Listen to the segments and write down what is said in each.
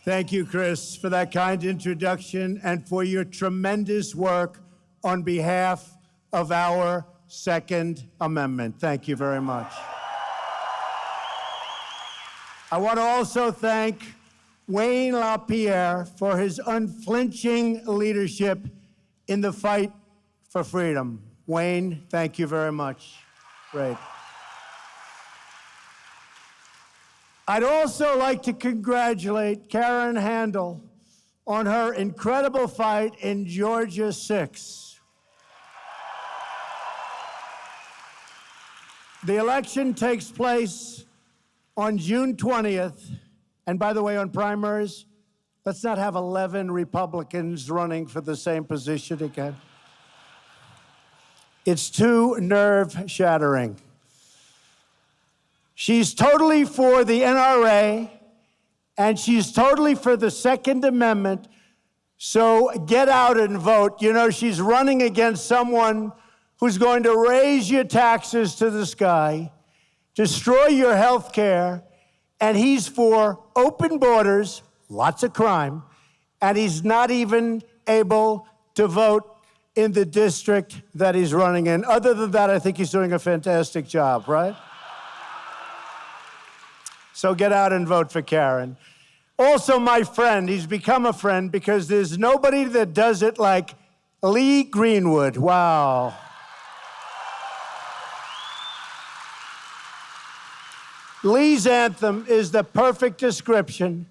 Thank you, Chris, for that kind introduction and for your tremendous work on behalf of our Second Amendment. Thank you very much. I want to also thank Wayne LaPierre for his unflinching leadership in the fight for freedom. Wayne, thank you very much. Great. I'd also like to congratulate Karen Handel on her incredible fight in Georgia 6. The election takes place on June 20th. And by the way, on primaries, let's not have 11 Republicans running for the same position again. It's too nerve-shattering. She's totally for the NRA, and she's totally for the Second Amendment, so get out and vote. You know, she's running against someone who's going to raise your taxes to the sky, destroy your health care, and he's for open borders, lots of crime, and he's not even able to vote in the district that he's running in. Other than that, I think he's doing a fantastic job, right? So get out and vote for Karen. Also, my friend, he's become a friend because there's nobody that does it like Lee Greenwood. Wow. Lee's anthem is the perfect description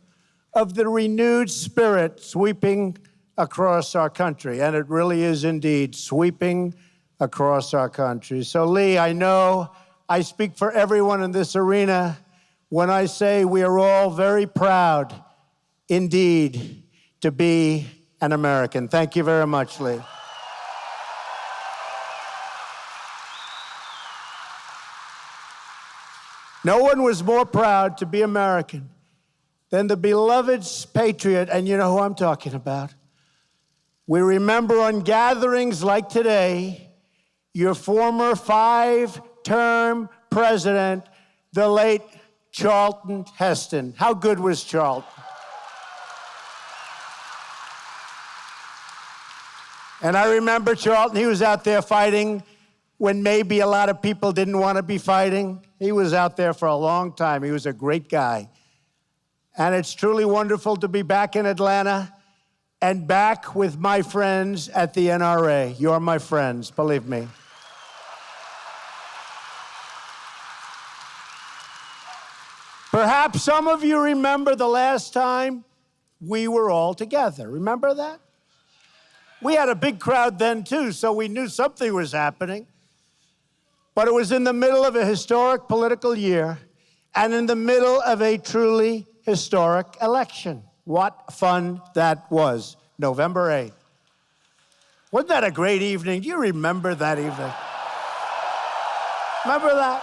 of the renewed spirit sweeping across our country. And it really is indeed sweeping across our country. So Lee, I know I speak for everyone in this arena when I say we are all very proud indeed to be an American. Thank you very much, Lee. No one was more proud to be American than the beloved patriot, and you know who I'm talking about. We remember on gatherings like today, your former 5-term president, the late Charlton Heston. How good was Charlton? And I remember Charlton, he was out there fighting when maybe a lot of people didn't want to be fighting. He was out there for a long time. He was a great guy. And it's truly wonderful to be back in Atlanta and back with my friends at the NRA. You're my friends, believe me. Perhaps some of you remember the last time we were all together. Remember that? We had a big crowd then, too, so we knew something was happening. But it was in the middle of a historic political year and in the middle of a truly historic election. What fun that was, November 8th. Wasn't that a great evening? Do you remember that evening? Remember that?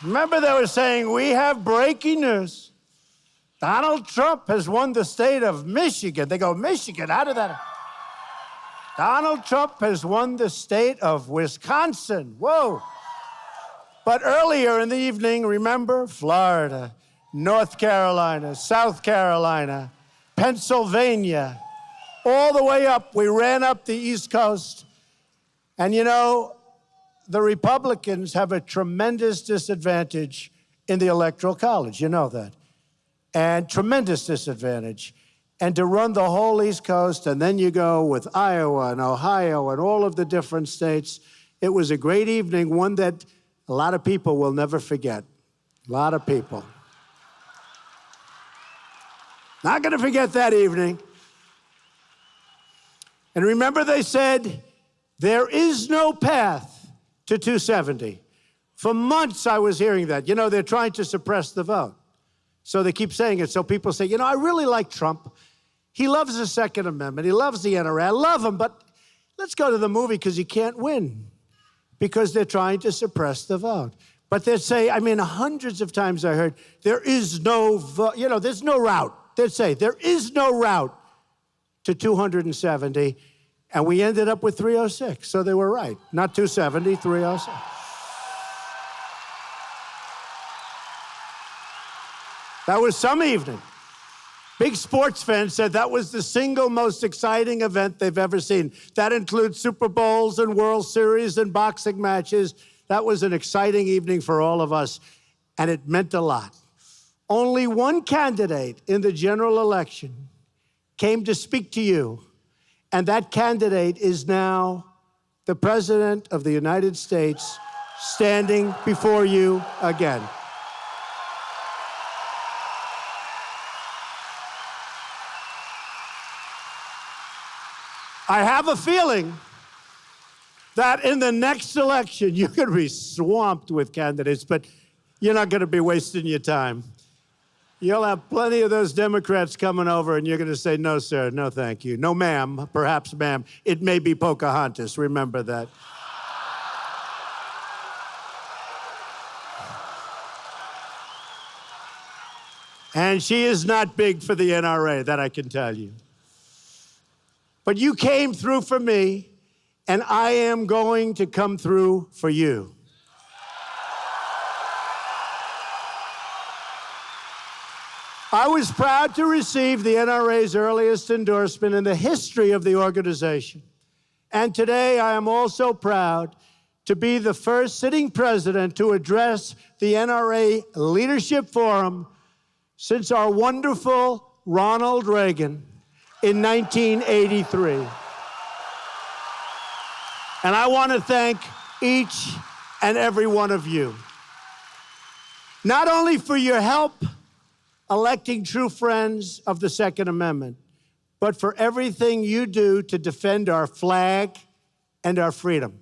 Remember they were saying, we have breaking news. Donald Trump has won the state of Michigan. They go, Michigan, how did that? Donald Trump has won the state of Wisconsin. Whoa. But earlier in the evening, remember, Florida, North Carolina, South Carolina, Pennsylvania, all the way up. We ran up the East Coast. And you know, the Republicans have a tremendous disadvantage in the Electoral College. You know that. And tremendous disadvantage. And to run the whole East Coast, and then you go with Iowa and Ohio and all of the different states. It was a great evening, one that a lot of people will never forget. A lot of people. Not going to forget that evening. And remember they said, there is no path to 270. For months I was hearing that. You know, they're trying to suppress the vote. So they keep saying it. So people say, you know, I really like Trump. He loves the Second Amendment. He loves the NRA. I love him, but let's go to the movie because he can't win because they're trying to suppress the vote. But they say, I mean, hundreds of times I heard, there is no vote, you know, there's no route. They'd say, there is no route to 270. And we ended up with 306. So they were right. Not 270, 306. That was some evening. Big sports fans said that was the single most exciting event they've ever seen. That includes Super Bowls and World Series and boxing matches. That was an exciting evening for all of us, and it meant a lot. Only one candidate in the general election came to speak to you, and that candidate is now the President of the United States standing before you again. I have a feeling that in the next election, you're going to be swamped with candidates, but you're not going to be wasting your time. You'll have plenty of those Democrats coming over, and you're going to say, no, sir, no, thank you. No, ma'am, perhaps, ma'am. It may be Pocahontas. Remember that. And she is not big for the NRA, that I can tell you. But you came through for me, and I am going to come through for you. I was proud to receive the NRA's earliest endorsement in the history of the organization. And today I am also proud to be the first sitting president to address the NRA Leadership Forum since our wonderful Ronald Reagan in 1983. And I want to thank each and every one of you, not only for your help electing true friends of the Second Amendment, but for everything you do to defend our flag and our freedom.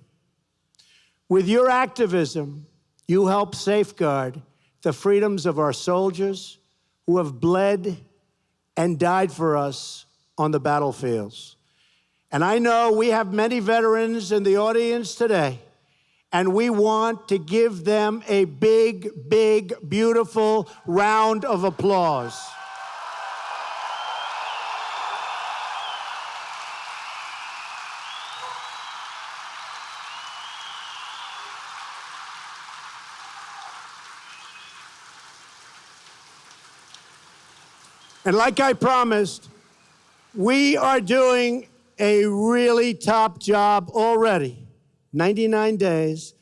With your activism, you help safeguard the freedoms of our soldiers who have bled and died for us on the battlefields. And I know we have many veterans in the audience today, and we want to give them a big, big, beautiful round of applause. And like I promised, we are doing a really top job already. 99 days,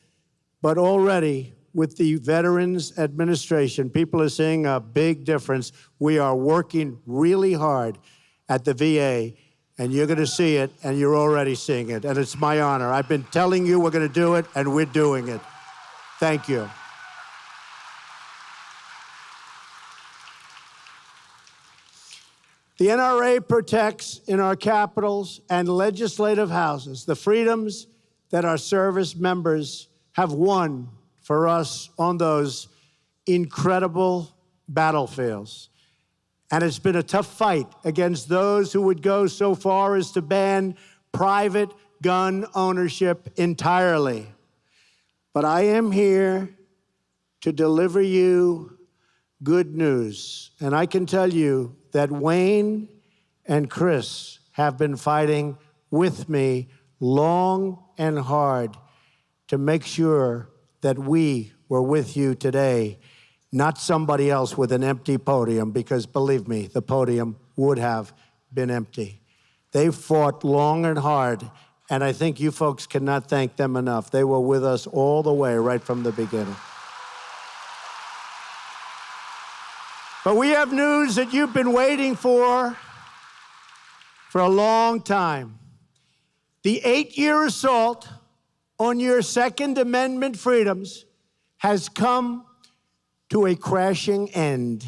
but already with the Veterans Administration, people are seeing a big difference. We are working really hard at the VA, and you're going to see it, and you're already seeing it, and it's my honor. I've been telling you we're going to do it, and we're doing it. Thank you. The NRA protects in our capitals and legislative houses the freedoms that our service members have won for us on those incredible battlefields. And it's been a tough fight against those who would go so far as to ban private gun ownership entirely. But I am here to deliver you good news. And I can tell you that Wayne and Chris have been fighting with me long and hard to make sure that we were with you today, not somebody else with an empty podium, because believe me, the podium would have been empty. They fought long and hard, and I think you folks cannot thank them enough. They were with us all the way, right from the beginning. But we have news that you've been waiting for a long time. The 8-year assault on your Second Amendment freedoms has come to a crashing end.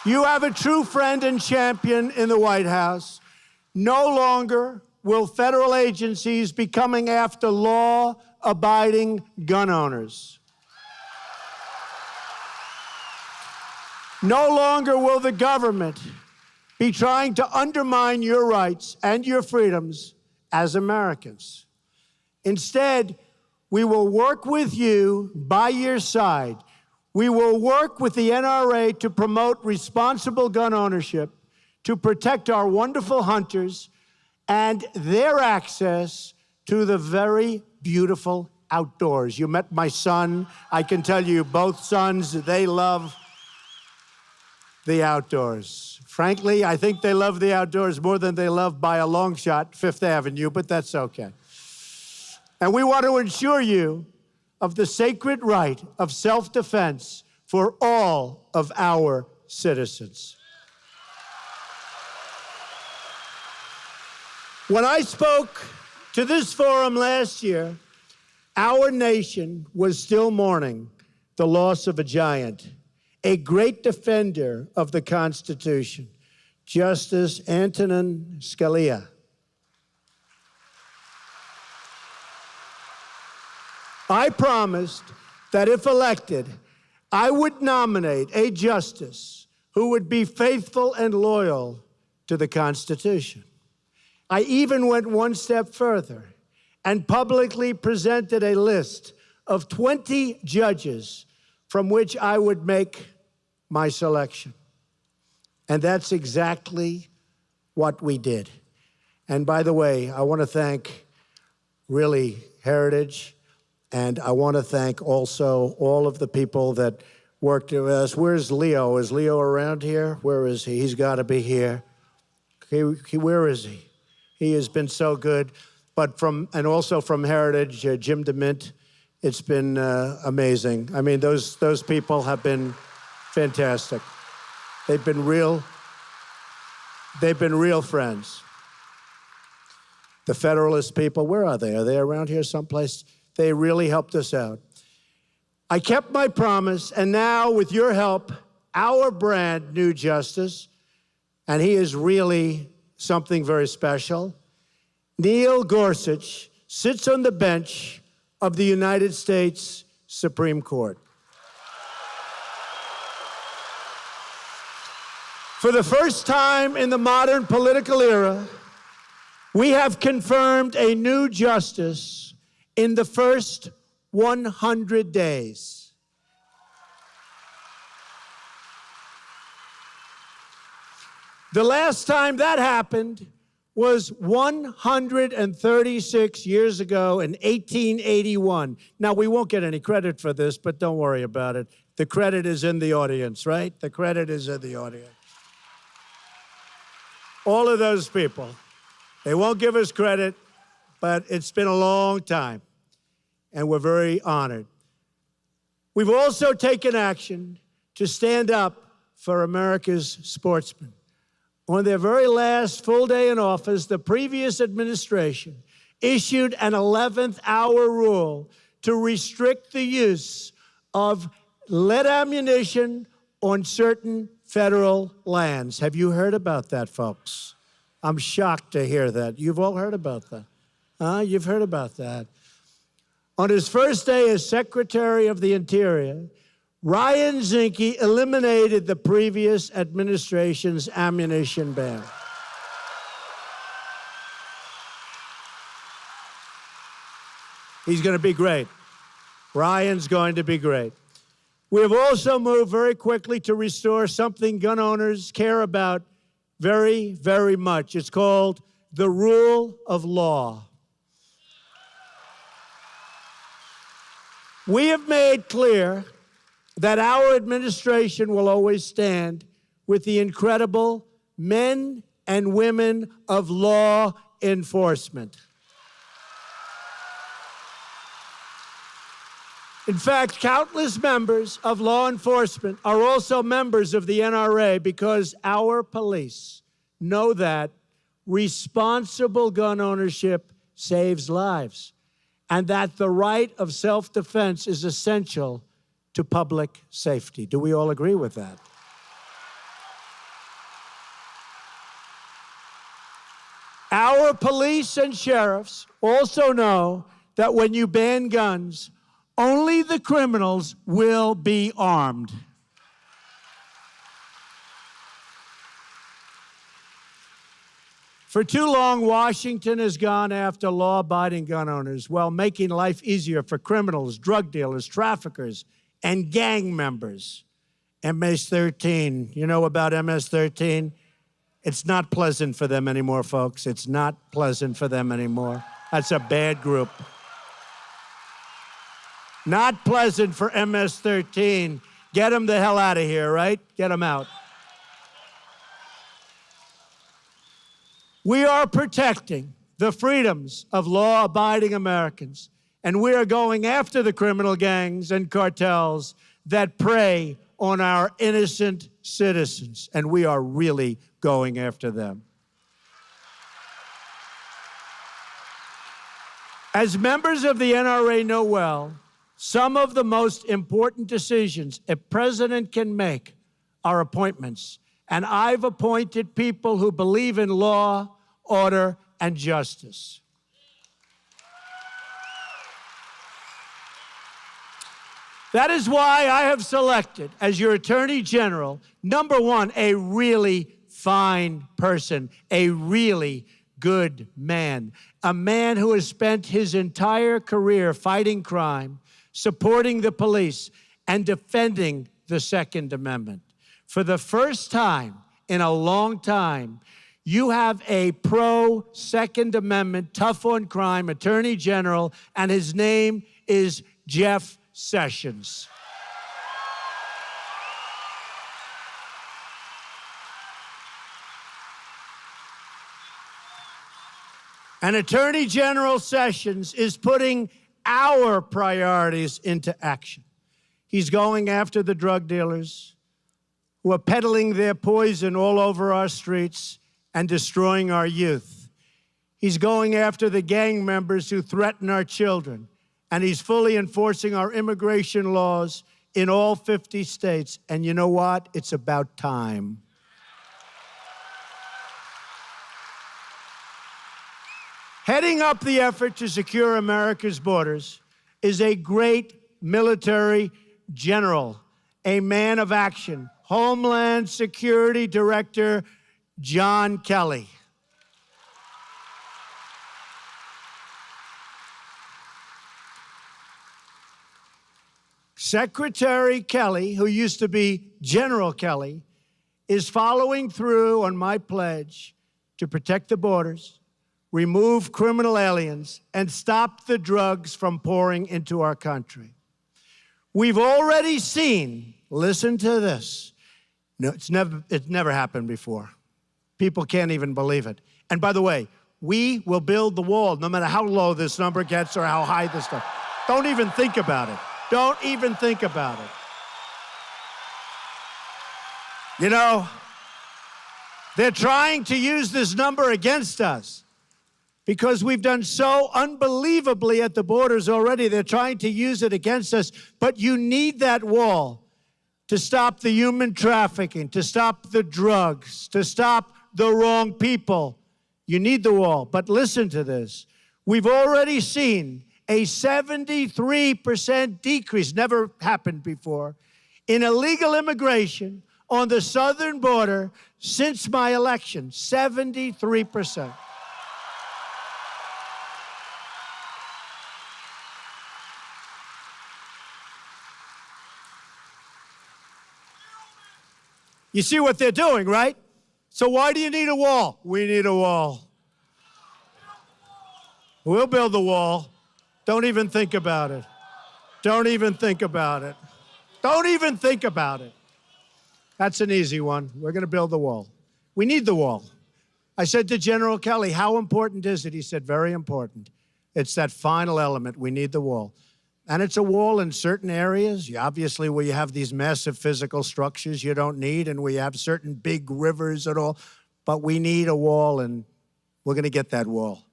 You have a true friend and champion in the White House. No longer will federal agencies be coming after law-abiding gun owners. No longer will the government be trying to undermine your rights and your freedoms as Americans. Instead, we will work with you by your side. We will work with the NRA to promote responsible gun ownership, to protect our wonderful hunters and their access to the very beautiful outdoors. You met my son. I can tell you, both sons, they love the outdoors. Frankly, I think they love the outdoors more than they love, by a long shot, Fifth Avenue, but that's okay. And we want to assure you of the sacred right of self-defense for all of our citizens. When I spoke to this forum last year, our nation was still mourning the loss of a giant, a great defender of the Constitution, Justice Antonin Scalia. I promised that if elected, I would nominate a justice who would be faithful and loyal to the Constitution. I even went one step further and publicly presented a list of 20 judges from which I would make my selection. And that's exactly what we did. And by the way, I want to thank really Heritage, and I want to thank also all of the people that worked with us. Where's Leo? Is Leo around here? Where is he? He's got to be here. Where is he? He has been so good. But and also from Heritage, Jim DeMint, it's been amazing. I mean, those people have been fantastic. They've been real friends. The Federalist people, where are they? Are they around here someplace? They really helped us out. I kept my promise, and now, with your help, our brand new justice, and he is really something very special, Neil Gorsuch, sits on the bench of the United States Supreme Court. For the first time in the modern political era, we have confirmed a new justice in the first 100 days. The last time that happened was 136 years ago in 1881. Now, we won't get any credit for this, but don't worry about it. The credit is in the audience, right? The credit is in the audience. All of those people, they won't give us credit, but it's been a long time, and we're very honored. We've also taken action to stand up for America's sportsmen. On their very last full day in office, the previous administration issued an 11th hour rule to restrict the use of lead ammunition on certain federal lands. Have you heard about that, folks? I'm shocked to hear that. You've all heard about that. You've heard about that. On his first day as Secretary of the Interior, Ryan Zinke eliminated the previous administration's ammunition ban. He's going to be great. Ryan's going to be great. We have also moved very quickly to restore something gun owners care about very, very much. It's called the rule of law. We have made clear that our administration will always stand with the incredible men and women of law enforcement. In fact, countless members of law enforcement are also members of the NRA because our police know that responsible gun ownership saves lives and that the right of self-defense is essential to public safety. Do we all agree with that? Our police and sheriffs also know that when you ban guns, only the criminals will be armed. For too long, Washington has gone after law-abiding gun owners while making life easier for criminals, drug dealers, traffickers, and gang members. MS-13, you know about MS-13? It's not pleasant for them anymore, folks. It's not pleasant for them anymore. That's a bad group. Not pleasant for MS-13. Get them the hell out of here, right? Get them out. We are protecting the freedoms of law-abiding Americans, and we are going after the criminal gangs and cartels that prey on our innocent citizens, and we are really going after them. As members of the NRA know well, some of the most important decisions a president can make are appointments, and I've appointed people who believe in law, order, and justice. That is why I have selected as your Attorney General, number one, a really fine person, a really good man, a man who has spent his entire career fighting crime, supporting the police, and defending the Second Amendment. For the first time in a long time, you have a pro-Second Amendment, tough on crime Attorney General, and his name is Jeff Sessions. And Attorney General Sessions is putting our priorities into action. He's going after the drug dealers who are peddling their poison all over our streets and destroying our youth. He's going after the gang members who threaten our children. And he's fully enforcing our immigration laws in all 50 states. And you know what? It's about time. Heading up the effort to secure America's borders is a great military general, a man of action, Homeland Security Director John Kelly. Secretary Kelly, who used to be General Kelly, is following through on my pledge to protect the borders, remove criminal aliens, and stop the drugs from pouring into our country. We've already seen, listen to this, no, it's never happened before. People can't even believe it. And by the way, we will build the wall no matter how low this number gets or how high this stuff. Don't even think about it. Don't even think about it. You know, they're trying to use this number against us because we've done so unbelievably at the borders already. They're trying to use it against us. But you need that wall to stop the human trafficking, to stop the drugs, to stop the wrong people. You need the wall. But listen to this. We've already seen a 73% decrease, never happened before, in illegal immigration on the southern border since my election, 73%. You see what they're doing, right? So why do you need a wall? We need a wall. We'll build the wall. Don't even think about it. Don't even think about it. Don't even think about it. That's an easy one. We're going to build the wall. We need the wall. I said to General Kelly, how important is it? He said, very important. It's that final element. We need the wall. And it's a wall in certain areas, obviously, where you have these massive physical structures you don't need, and we have certain big rivers and all. But we need a wall, and we're going to get that wall.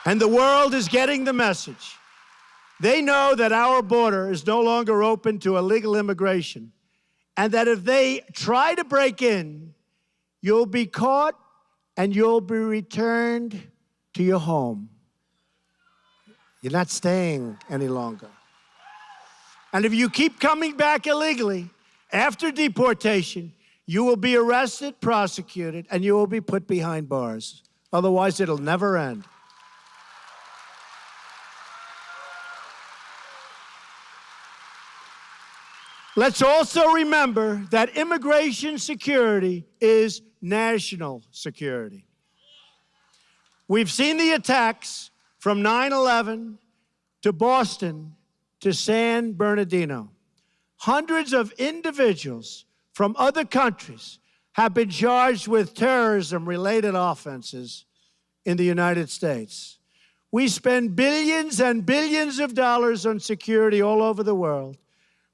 And the world is getting the message. They know that our border is no longer open to illegal immigration, and that if they try to break in, you'll be caught and you'll be returned to your home. You're not staying any longer. And if you keep coming back illegally, after deportation, you will be arrested, prosecuted, and you will be put behind bars. Otherwise, it'll never end. Let's also remember that immigration security is national security. We've seen the attacks from 9/11 to Boston to San Bernardino. Hundreds of individuals from other countries have been charged with terrorism-related offenses in the United States. We spend billions and billions of dollars on security all over the world,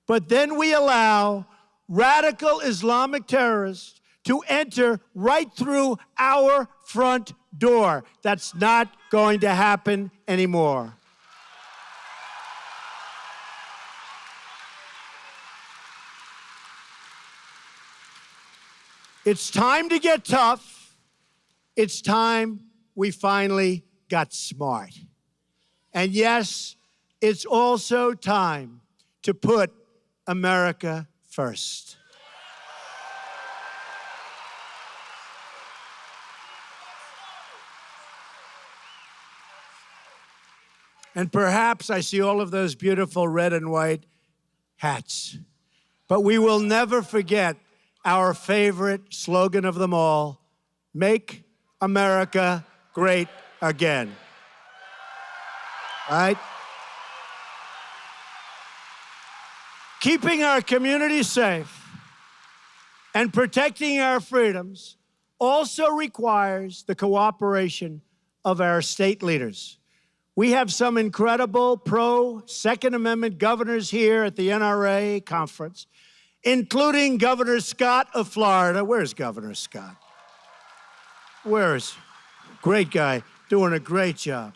but then we allow radical Islamic terrorists to enter right through our front door. That's not going to happen anymore. It's time to get tough. It's time we finally got smart. And yes, it's also time to put America first. And perhaps I see all of those beautiful red and white hats. But we will never forget our favorite slogan of them all, "Make America Great Again." Right? Keeping our communities safe and protecting our freedoms also requires the cooperation of our state leaders. We have some incredible pro-Second Amendment governors here at the NRA conference, including Governor Scott of Florida. Where's Governor Scott? Where's? Great guy, doing a great job.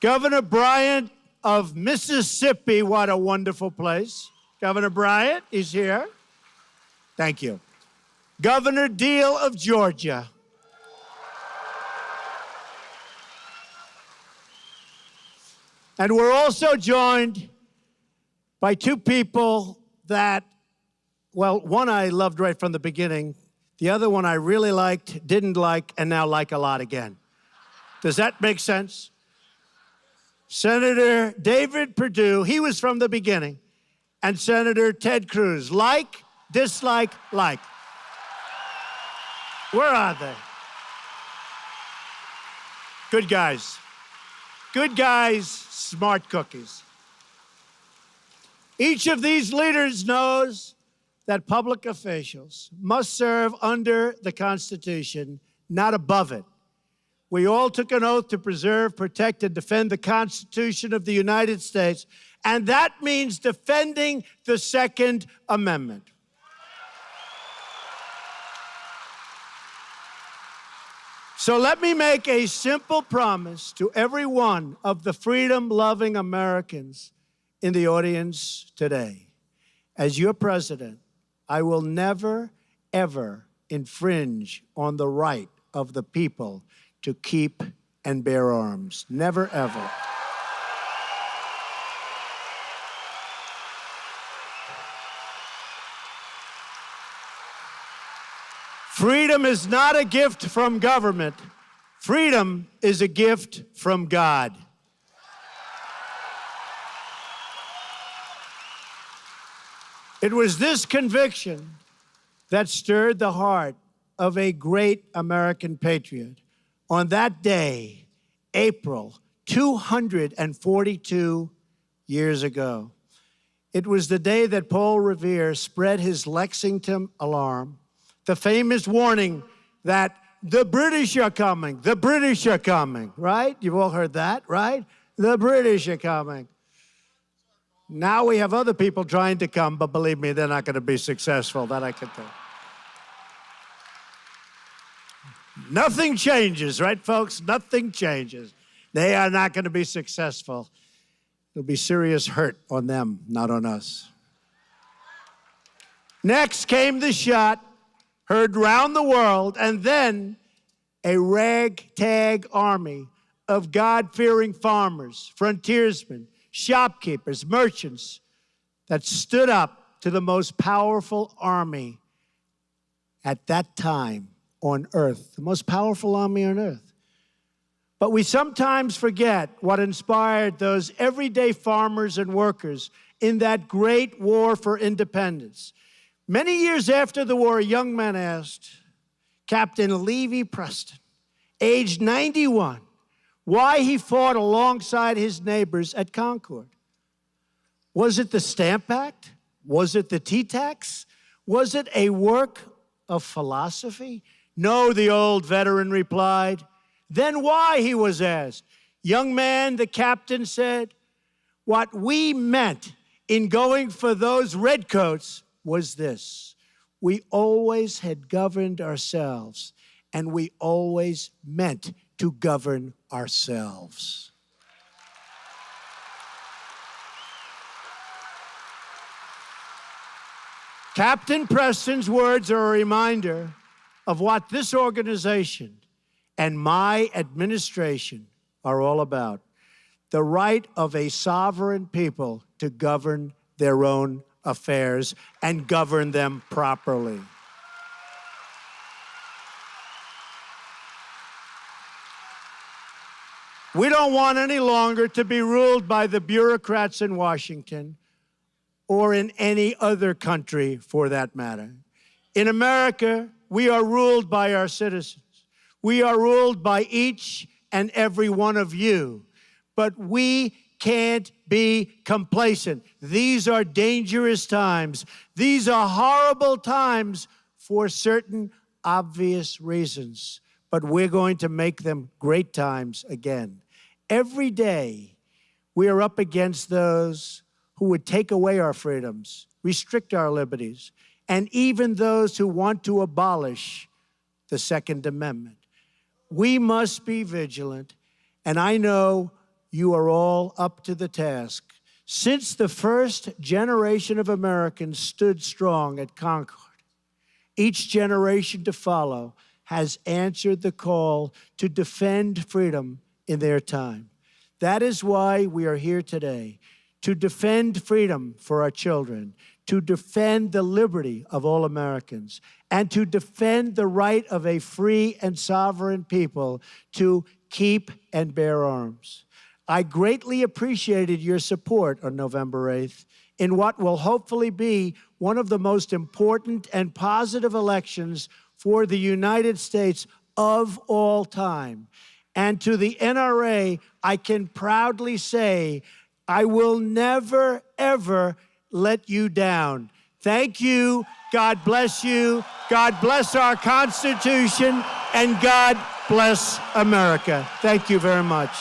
Governor Bryant of Mississippi, what a wonderful place. Governor Bryant is here. Thank you. Governor Deal of Georgia. And we're also joined by two people that, well, one I loved right from the beginning. The other one I really liked, didn't like, and now like a lot again. Does that make sense? Senator David Perdue, he was from the beginning. And Senator Ted Cruz, like, dislike, like. Where are they? Good guys. Good guys, smart cookies. Each of these leaders knows that public officials must serve under the Constitution, not above it. We all took an oath to preserve, protect, and defend the Constitution of the United States, and that means defending the Second Amendment. So let me make a simple promise to every one of the freedom-loving Americans in the audience today. As your president, I will never, ever infringe on the right of the people to keep and bear arms. Never, ever. Freedom is not a gift from government. Freedom is a gift from God. It was this conviction that stirred the heart of a great American patriot. On that day, April 242 years ago, it was the day that Paul Revere spread his Lexington alarm, the famous warning that the British are coming, the British are coming, right? You've all heard that, right? The British are coming. Now we have other people trying to come, but believe me, they're not going to be successful, that I can tell. Nothing changes, right, folks? Nothing changes. They are not going to be successful. There'll be serious hurt on them, not on us. Next came the shot, heard round the world, and then a ragtag army of God-fearing farmers, frontiersmen, shopkeepers, merchants that stood up to the most powerful army at that time on earth, the most powerful army on earth. But we sometimes forget what inspired those everyday farmers and workers in that great war for independence. Many years after the war, a young man asked Captain Levy Preston, aged 91, why he fought alongside his neighbors at Concord. Was it the Stamp Act? Was it the tea tax? Was it a work of philosophy? No, the old veteran replied. Then why, he was asked. Young man, the captain said, what we meant in going for those redcoats was this. We always had governed ourselves, and we always meant to govern ourselves. Captain Preston's words are a reminder of what this organization and my administration are all about. The right of a sovereign people to govern their own affairs and govern them properly. We don't want any longer to be ruled by the bureaucrats in Washington or in any other country for that matter. In America, we are ruled by our citizens. We are ruled by each and every one of you. But we can't be complacent. These are dangerous times. These are horrible times for certain obvious reasons. But we're going to make them great times again. Every day, we are up against those who would take away our freedoms, restrict our liberties, and even those who want to abolish the Second Amendment. We must be vigilant, and I know you are all up to the task. Since the first generation of Americans stood strong at Concord, each generation to follow has answered the call to defend freedom in their time. That is why we are here today, to defend freedom for our children, to defend the liberty of all Americans, and to defend the right of a free and sovereign people to keep and bear arms. I greatly appreciated your support on November 8th in what will hopefully be one of the most important and positive elections for the United States of all time. And to the NRA, I can proudly say, I will never, ever let you down. Thank you. God bless you. God bless our Constitution. And God bless America. Thank you very much.